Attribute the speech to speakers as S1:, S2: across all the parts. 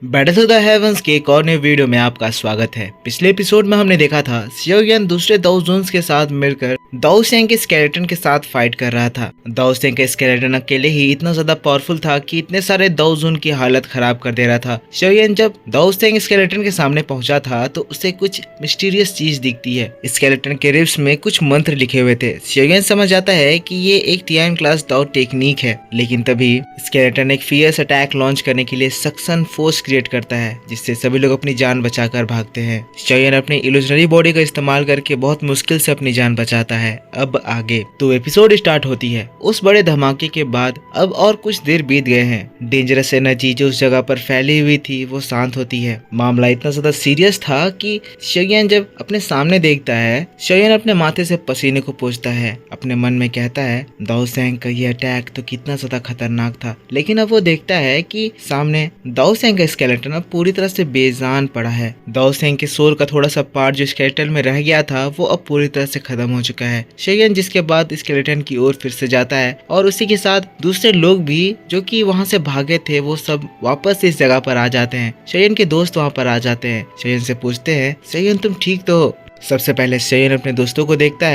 S1: Battle to the heavens के एक और नए वीडियो में आपका स्वागत है। पिछले एपिसोड में हमने देखा था शियोयन दूसरे दाओजोन्स के साथ मिलकर दाओ सेंग के स्केलेटन के साथ फाइट कर रहा था। दाओ सेंग का स्केलेटन अकेले ही इतना ज्यादा पावरफुल था कि इतने सारे दाओजोन की हालत खराब कर दे रहा था। शियोयन जब दाओ सेंग स्केलेटन के सामने पहुंचा था तो उसे कुछ मिस्टीरियस चीज दिखती है। स्केलेटन के रिब्स में कुछ मंत्र लिखे हुए थे। शियोयन समझ जाता है कि ये एक टियान क्लास दाओ टेक्निक है, लेकिन तभी स्केलेटन एक फियर्स अटैक लॉन्च करने के लिए सक्शन फोर्स क्रिएट करता है, जिससे सभी लोग अपनी जान बचाकर भागते हैं। शियोयन अपनी इल्यूजनरी बॉडी का इस्तेमाल करके बहुत मुश्किल से अपनी जान बचाता है। अब आगे तो एपिसोड स्टार्ट होती है। उस बड़े धमाके के बाद अब और कुछ देर बीत गए हैं। डेंजरस एनर्जी जो उस जगह पर फैली हुई थी वो शांत होती है। मामला इतना ज्यादा सीरियस था कि शियोयन जब अपने सामने देखता है, शियोयन अपने माथे से पसीने को पोंछता है। अपने मन में कहता है दाओ सेंग का ये अटैक तो कितना ज्यादा खतरनाक था। लेकिन अब वो देखता है कि सामने दाओ सेंग का स्केलेटन अब पूरी तरह से बेजान पड़ा है। दाओ सेंग के सोल का थोड़ा सा पार्ट जो स्केलेटन में रह गया था वो अब पूरी तरह से खत्म हो चुका है। शियोयन जिसके बाद स्केलेटन की ओर फिर से जाता है और उसी के साथ दूसरे लोग भी जो कि वहां से भागे थे वो सब वापस इस जगह पर आ जाते हैं। शियोयन के दोस्त वहां पर आ जाते हैं। शियोयन से पूछते हैं शियोयन तुम ठीक तो हो? सबसे पहले शियोयन अपने दोस्तों को देखता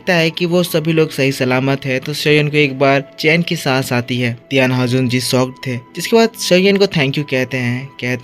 S1: है कि वो सभी लोग सही सलामत है, तो शियोयन को एक बार चैन की सांस आती है। तियान हाजुन जी शॉक्ड थे, जिसके बाद शियोयन को थैंक यू कहते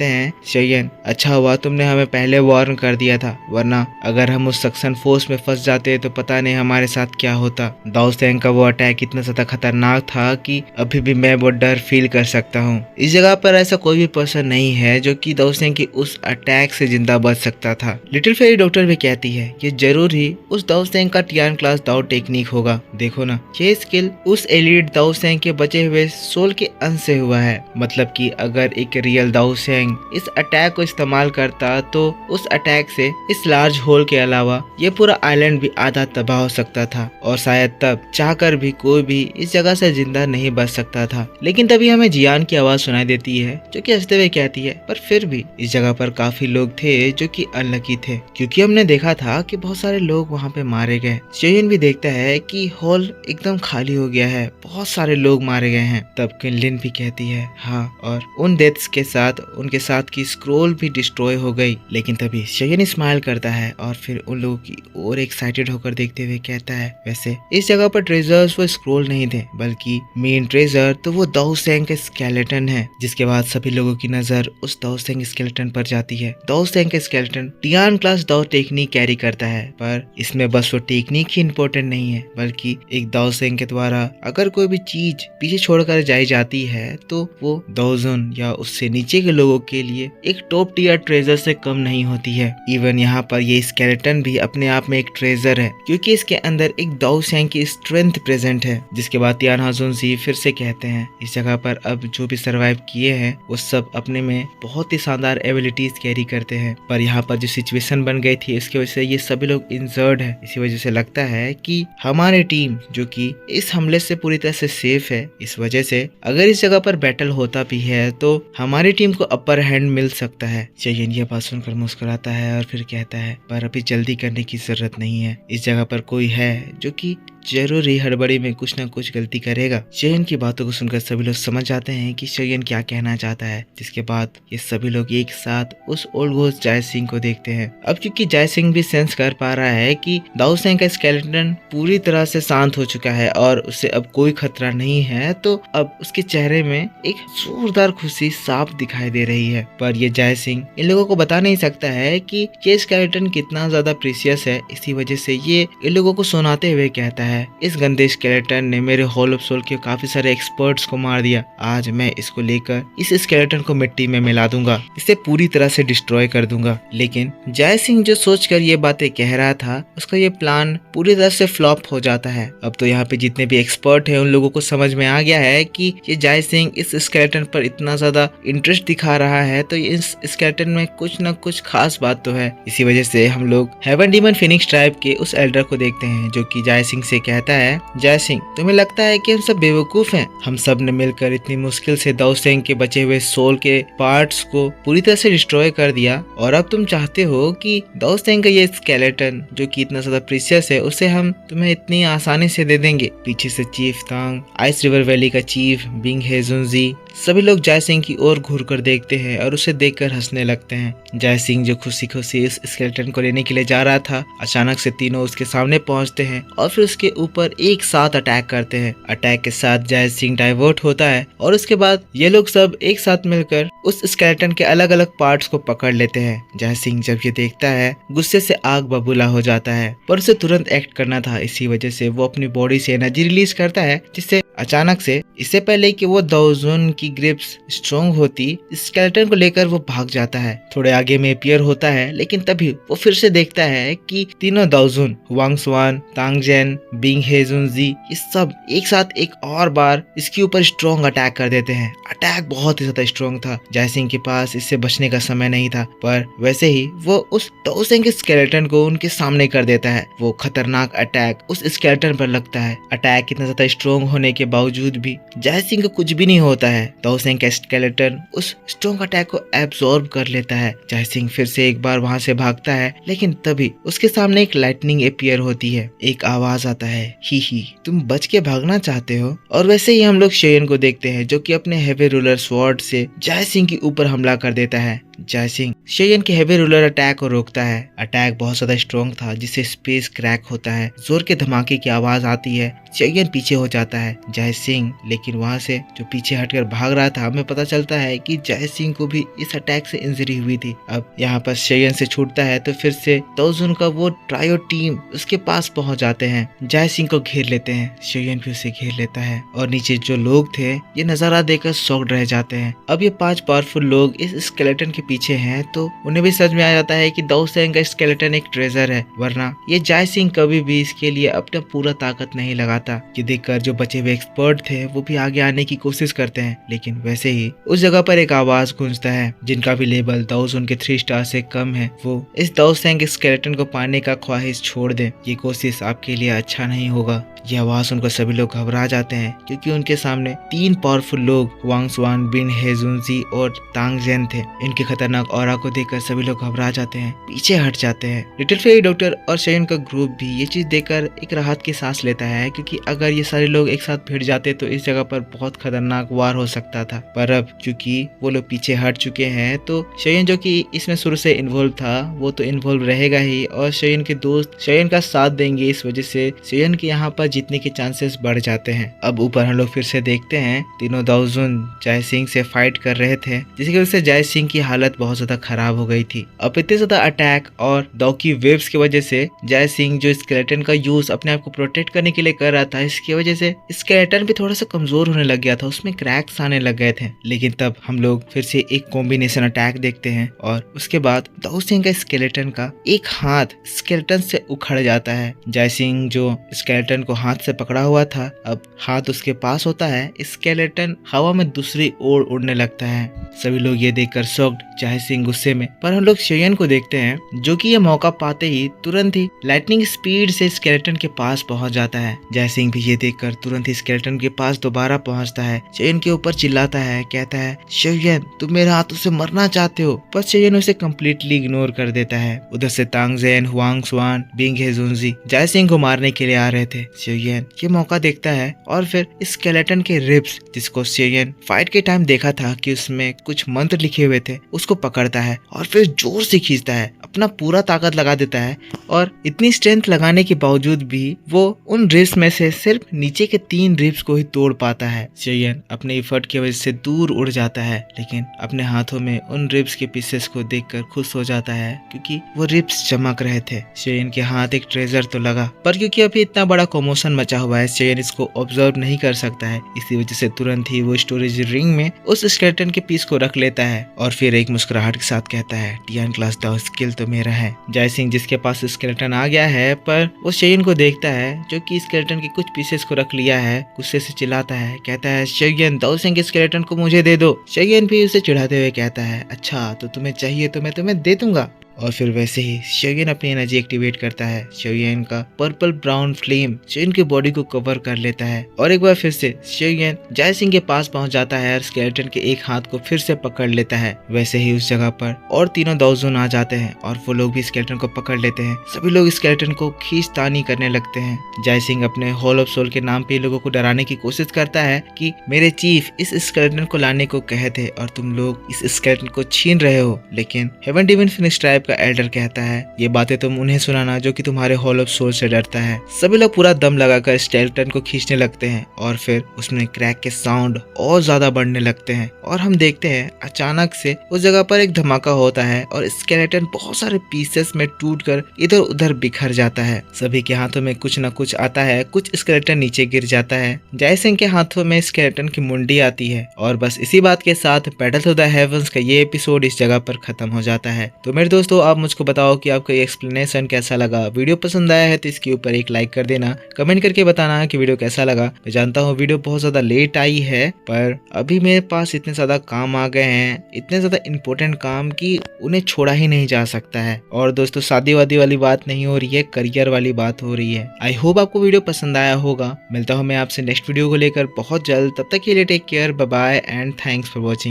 S1: हैं शियोयन अच्छा हुआ तुमने हमें पहले वार्न कर दिया था, वरना अगर हम उस सक्शन फोर्स में फंस जाते तो पता नहीं हमारे साथ क्या होता। दाओ सेंग का वो अटैक इतना ज्यादा खतरनाक था कि अभी भी मैं वो डर फील कर सकता हूँ। इस जगह पर ऐसा कोई भी पर्सन नहीं है जो कि दाओ सेंग की उस अटैक से जिंदा बच सकता था। लिटिल फेरी डॉक्टर भी कहती है ये जरूर ही उस दाओ सेंग का टियान क्लास दाओ टेक्निक होगा। देखो ना, ये स्किल उस एलिट दाओ सेंग के बचे हुए सोल के अंश से हुआ है। मतलब कि अगर एक रियल दाओ सेंग इस अटैक को इस्तेमाल करता तो उस अटैक से इस लार्ज होल के अलावा ये पूरा आइलैंड भी आधा तबाह हो सकता था, और शायद तब चाहकर भी कोई भी इस जगह से जिंदा नहीं बच सकता था। लेकिन तभी हमें जियान की आवाज सुनाई देती है जो कि हंसते हुए कहती है पर फिर भी इस जगह पर काफी लोग थे जो कि अनलकी थे, क्योंकि हमने देखा था कि बहुत सारे लोग वहाँ पे मारे गए। शियोयन भी देखता है कि हॉल एकदम खाली हो गया है, बहुत सारे लोग मारे गए हैं। तब क्विनलिन भी कहती है हाँ, और उन डेथ्स के साथ उनके साथ की स्क्रोल भी डिस्ट्रॉय हो गई। लेकिन तभी शियोयन स्माइल करता है और फिर उन लोगों की और एक्साइटेड होकर देखते हुए कहता है वैसे इस जगह पर ट्रेजर्स वो स्क्रोल नहीं थे, बल्कि मेन ट्रेजर तो वो दाओ सेंग का स्केलेटन है। जिसके बाद सभी लोगों की नजर उस दाओ सेंग स्केलेटन पर जाती है। दाओ सेंग का स्केलेटन टियान क्लास दाओ टेक्निक कैरी करता है, पर इसमें बस वो टेक्निक ही इम्पोर्टेंट नहीं है, बल्कि एक दाओ सेंग के द्वारा अगर कोई भी चीज पीछे छोड़कर जाई जाती है तो वो दाओजोन या उससे नीचे के लोगों के लिए एक टॉप टियर ट्रेजर से कम नहीं होती है। इवन यहाँ पर ये स्केलेटन भी अपने आप में एक ट्रेजर है, क्योंकि इसके अंदर एक दाओ सेंग की स्ट्रेंथ प्रेजेंट है। जिसके बाद तियान हाजुन जी फिर से कहते हैं इस जगह पर अब जो भी सर्वाइव किए हैं वो सब अपने में बहुत ही शानदार एबिलिटीज कैरी करते हैं, पर यहाँ पर जो सिचुएशन बन गई थी इसकी वजह से ये सभी लोग इंजर्ड है। इसी वजह से लगता है कि हमारी टीम जो कि इस हमले से पूरी तरह से सेफ है। इस वजह से अगर इस जगह पर बैटल होता भी है तो हमारी टीम को अपर हैंड मिल सकता है। शियोयन ये बात सुनकर मुस्कुराता है और फिर कहता है पर अभी जल्दी करने की जरूरत नहीं है। इस जगह पर कोई है जो कि जरूर ही हड़बड़ी में कुछ ना कुछ गलती करेगा। शियोयन की बातों को सुनकर सभी लोग समझ जाते हैं कि शियोयन क्या कहना चाहता है। जिसके बाद ये सभी लोग एक साथ उस ओल्ड घोस्ट जाय सिंह को देखते हैं। अब क्योंकि जाय सिंह भी सेंस कर पा रहा है कि दाओ सेंग का स्केलेटन पूरी तरह से शांत हो चुका है और उसे अब कोई खतरा नहीं है, तो अब उसके चेहरे में एक जोरदार खुशी साफ दिखाई दे रही है। पर ये जाय सिंह इन लोगों को बता नहीं सकता है कि ये स्केलेटन कितना ज्यादा प्रीशियस है। इसी वजह से ये इन लोगों को सुनाते हुए कहता है इस गंदे स्केलेटन ने मेरे हॉल ऑफ सोल के काफी सारे एक्सपर्ट्स को मार दिया। आज मैं इसको लेकर इस स्केलेटन को मिट्टी में मिला दूंगा, इसे पूरी तरह से डिस्ट्रॉय कर दूंगा। लेकिन जाय सिंह जो सोचकर ये बातें कह रहा था उसका ये प्लान पूरी तरह से फ्लॉप हो जाता है। अब तो यहाँ पे जितने भी एक्सपर्ट हैं उन लोगों को समझ में आ गया है कि ये जाय सिंह इस स्केलेटन पर इतना ज्यादा इंटरेस्ट दिखा रहा है तो इस स्केलेटन में कुछ न कुछ खास बात तो है। इसी वजह से हम लोग हेवन डीमन फिनिक्स ट्राइब के उस एल्डर को देखते हैं जो कि जाय सिंह से कहता है जाय सिंह तुम्हें लगता है कि हम सब बेवकूफ हैं? हम सब ने मिलकर इतनी मुश्किल से दाओ सेंग के बचे हुए सोल के पार्ट्स को पूरी तरह से डिस्ट्रॉय कर दिया, और अब तुम चाहते हो कि दाओ सेंग का ये स्केलेटन जो कि इतना ज्यादा प्रीशियस है उसे हम तुम्हें इतनी आसानी से दे देंगे। पीछे से चीफ तांग, आइस रिवर वैली का चीफ बिंग हेजुन जी, सभी लोग जय सिंह की ओर घूर कर देखते हैं और उसे देखकर हंसने लगते हैं। जय सिंह जो खुशी खुशी इस स्केलेटन को लेने के लिए जा रहा था, अचानक से तीनों उसके सामने पहुंचते हैं और फिर उसके ऊपर एक साथ अटैक करते हैं। अटैक के साथ जय सिंह डाइवर्ट होता है और उसके बाद ये लोग सब एक साथ मिलकर उस स्केलेटन के अलग अलग पार्ट्स को पकड़ लेते हैं। जय सिंह जब ये देखता है गुस्से से आग बबूला हो जाता है, पर उसे तुरंत एक्ट करना था। इसी वजह से वो अपनी बॉडी से एनर्जी रिलीज करता है, जिससे अचानक से इससे पहले कि वो दाओजून की ग्रिप्स स्ट्रॉन्ग होती, स्केलेटन को लेकर वो भाग जाता है। थोड़े आगे में अपीयर होता है, लेकिन तभी वो फिर से देखता है कि तीनों दाओजून, हुआंग सुआन, तांग जेन, बिंग हेजुनजी, ये सब एक साथ एक और बार इसके ऊपर स्ट्रॉन्ग अटैक कर देते हैं। अटैक बहुत ही ज्यादा स्ट्रॉन्ग था। जय सिंह के पास इससे बचने का समय नहीं था, पर वैसे ही वो उस दाओसेंग के स्केलेटन को उनके सामने कर देता है। वो खतरनाक अटैक उस स्केलेटन पर लगता है। अटैक इतना ज्यादा स्ट्रॉन्ग होने के बावजूद भी जय सिंह को कुछ भी नहीं होता है। दाओसेंग का स्केलेटन उस स्ट्रॉन्ग अटैक को एब्सॉर्ब कर लेता है। जय सिंह फिर से एक बार वहां से भागता है, लेकिन तभी उसके सामने एक लाइटनिंग अपीयर होती है। एक आवाज आता है, ही तुम बच के भागना चाहते हो। और वैसे ही हम लोग शेयन को देखते हैं, जो कि अपने हेवी रूलर स्वॉर्ड से जय सिंह के ऊपर हमला कर देता है। जय सिंह शेयन के हेवी रूलर अटैक को रोकता है। अटैक बहुत ज्यादा स्ट्रॉन्ग था, जिससे स्पेस क्रैक होता है। जोर के धमाके की आवाज आती है। शेयन पीछे हो जाता है। जय सिंह लेकिन वहां से जो पीछे हटकर भाग रहा था, हमें पता चलता है कि जय सिंह को भी इस अटैक से इंजरी हुई थी। अब यहाँ पर शेयन से छूटता है तो फिर से दाओजून का वो ट्रायो टीम उसके पास पहुंच जाते हैं। जय सिंह को घेर लेते हैं। शेयन भी उसे घेर लेता है और नीचे जो लोग थे ये नजारा देखकर शॉक्ड रह जाते हैं। अब ये 5 पावरफुल लोग इस स्केलेटन के पीछे हैं, तो उन्हें भी समझ में आ जाता है कि दाओसेंग का स्केलेटन एक ट्रेजर है, वरना ये जय सिंह कभी भी इसके लिए अपना पूरा ताकत नहीं लगाता। ये देखकर जो बचे हुए एक्सपर्ट थे वो भी आगे आने की कोशिश करते हैं, लेकिन वैसे ही उस जगह पर एक आवाज गूंजता है, जिनका भी लेवल दाओजून के 3 स्टार से कम है, वो इस दाओसेंग स्केलेटन को पाने का ख्वाहिश छोड़ दें। ये कोशिश आपके लिए अच्छा नहीं होगा। यह आवाज सुनकर सभी लोग घबरा जाते हैं, क्योंकि उनके सामने 3 पावरफुल लोग हुआंग सुआन, बिन हेजुनजी और तांग जेन थे। इनके खतरनाक ऑरा को देखकर सभी लोग घबरा जाते हैं, पीछे हट जाते हैं। लिटिल फेरी डॉक्टर और शेयन का ग्रुप भी ये चीज देखकर एक राहत की सांस लेता है, क्योंकि अगर ये सारे लोग एक साथ भिड़ जाते तो इस जगह पर बहुत खतरनाक वार हो सकता था। पर अब क्योंकि वो लोग पीछे हट चुके हैं, तो शेयन जो कि इसमें शुरू से इन्वॉल्व था वो तो इन्वॉल्व रहेगा ही, और शेयन के दोस्त शेयन का साथ देंगे। इस वजह से शेयन के यहाँ पर जीतने के चांसेस बढ़ जाते हैं। अब ऊपर हम लोग फिर से देखते हैं, तीनों दाओजून जय सिंह से फाइट कर रहे थे, जिसकी वजह से जय सिंह की हालत बहुत ज्यादा खराब हो गई थी। अब इतने ज्यादा अटैक और दाओ की वेव्स की वजह से जय सिंह जो स्केलेटन का यूज अपने आप को प्रोटेक्ट करने के लिए कर रहा था, इसकी वजह से स्केलेटन भी थोड़ा सा कमजोर होने लग गया था, उसमें क्रैक्स आने लग गए थे। लेकिन तब हम लोग फिर से एक कॉम्बिनेशन अटैक देखते हैं, और उसके बाद दाओ सिंह का स्केलेटन का एक हाथ स्केलेटन से उखड़ जाता है। जय सिंह जो स्केलेटन को हाथ से पकड़ा हुआ था, अब हाथ उसके पास होता है, स्केलेटन हवा में दूसरी ओर उड़ने लगता है। सभी लोग ये देखकर शॉक्ड, जय सिंह गुस्से में। पर हम लोग शेयन को देखते हैं, जो कि ये मौका पाते ही तुरंत ही लाइटनिंग स्पीड से स्केलेटन के पास पहुंच जाता है। जय सिंह भी ये देखकर तुरंत ही स्केलेटन के पास दोबारा पहुंचता है। शेयन के ऊपर चिल्लाता है, कहता है, शेयन तुम मेरे हाथों से मरना चाहते हो। पर शेयन उसे कम्प्लीटली इग्नोर कर देता है। उधर से तांग जेन, हुआंग सुआन, बिंग हेजुनजी जय सिंह को मारने के लिए आ रहे थे। शेयन ये मौका देखता है और फिर स्केलेटन के रिब्स, जिसको शेयन फाइट के टाइम देखा था कि उसमें कुछ मंत्र लिखे हुए थे, उसको पकड़ता है और फिर जोर से खींचता है, अपना पूरा ताकत लगा देता है। और इतनी स्ट्रेंथ लगाने के बावजूद भी वो उन रिब्स में से सिर्फ नीचे के 3 रिब्स को ही तोड़ पाता है। शेयन अपने एफर्ट की वजह से दूर उड़ जाता है, लेकिन अपने हाथों में उन रिब्स के पीसेस को देखकर खुश हो जाता है, क्योंकि वो रिब्स चमक रहे थे। शेयन के हाथ एक ट्रेजर तो लगा, पर क्योंकि अभी इतना बड़ा कॉमोशन मचा हुआ है, शेयन इसको ऑब्जर्व नहीं कर सकता है। इसी वजह से तुरंत ही वो स्टोरेज रिंग में उस स्केलेटन के पीस को रख लेता है और फिर एक मुस्कुराहट के साथ कहता है, टियान क्लास दाओ स्किल तो मेरा है। जय सिंह जिसके पास स्केलेटन आ गया है, पर वो शेयन को देखता है जो कि स्केलेटन के कुछ पीसेस को रख लिया है, गुस्से से चिल्लाता है, कहता है, शेयन दाओ सिंह के स्केलेटन को मुझे दे दो। शेयन भी उसे चिढ़ाते हुए कहता है, अच्छा तो तुम्हें चाहिए तो मैं तुम्हें दे दूंगा। और फिर वैसे ही शोगन अपनी एनर्जी एक्टिवेट करता है। शोगन का पर्पल ब्राउन फ्लेम शोगन की बॉडी को कवर कर लेता है और एक बार फिर से शोगन जय सिंह के पास पहुंच जाता है और स्केलेटन के एक हाथ को फिर से पकड़ लेता है। वैसे ही उस जगह पर और तीनों दाओजोन आ जाते हैं और वो लोग भी स्केलेटन को पकड़ लेते हैं। सभी लोग स्केलेटन को खींचतानी करने लगते हैं। जय सिंह अपने हॉल ऑफ सोल के नाम पे लोगों को डराने की कोशिश करता है कि मेरे चीफ इस स्केलेटन को लाने को कहे थे और तुम लोग इस स्केलेटन को छीन रहे हो। लेकिन हेवन डिवन फिनिश ट्राइब का एल्डर कहता है ये बातें तुम उन्हें सुनाना जो कि तुम्हारे हॉल ऑफ सोल से डरता है। सभी लोग पूरा दम लगाकर स्केलेटन को खींचने लगते हैं और फिर उसमें क्रैक के साउंड और ज्यादा बढ़ने लगते हैं और हम देखते हैं अचानक से उस जगह पर एक धमाका होता है और स्केलेटन बहुत सारे पीसेस में टूटकर इधर उधर बिखर जाता है। सभी के हाथों में कुछ न कुछ आता है, कुछ स्केलेटन नीचे गिर जाता है। जय सिंह के हाथों में स्केलेटन की मुंडी आती है और बस इसी बात के साथ बैटल टू द हेवंस का ये एपिसोड इस जगह पर खत्म हो जाता है। तो मेरे दोस्तों आप मुझको बताओ कि आपको ये एक्सप्लेनेशन कैसा लगा। वीडियो पसंद आया है तो इसके ऊपर एक लाइक कर देना, कमेंट करके बताना कि वीडियो कैसा लगा। मैं जानता हूँ वीडियो बहुत ज्यादा लेट आई है पर अभी मेरे पास इतने ज्यादा काम आ गए हैं, इतने ज्यादा इंपॉर्टेंट काम कि उन्हें छोड़ा ही नहीं जा सकता है। और दोस्तों शादी वादी वाली बात नहीं हो रही है, करियर वाली बात हो रही है। आई होप आपको वीडियो पसंद आया होगा। मिलता हूँ मैं आपसे नेक्स्ट वीडियो को लेकर बहुत जल्द। तब तक के लिए take care, bye bye and thanks for watching.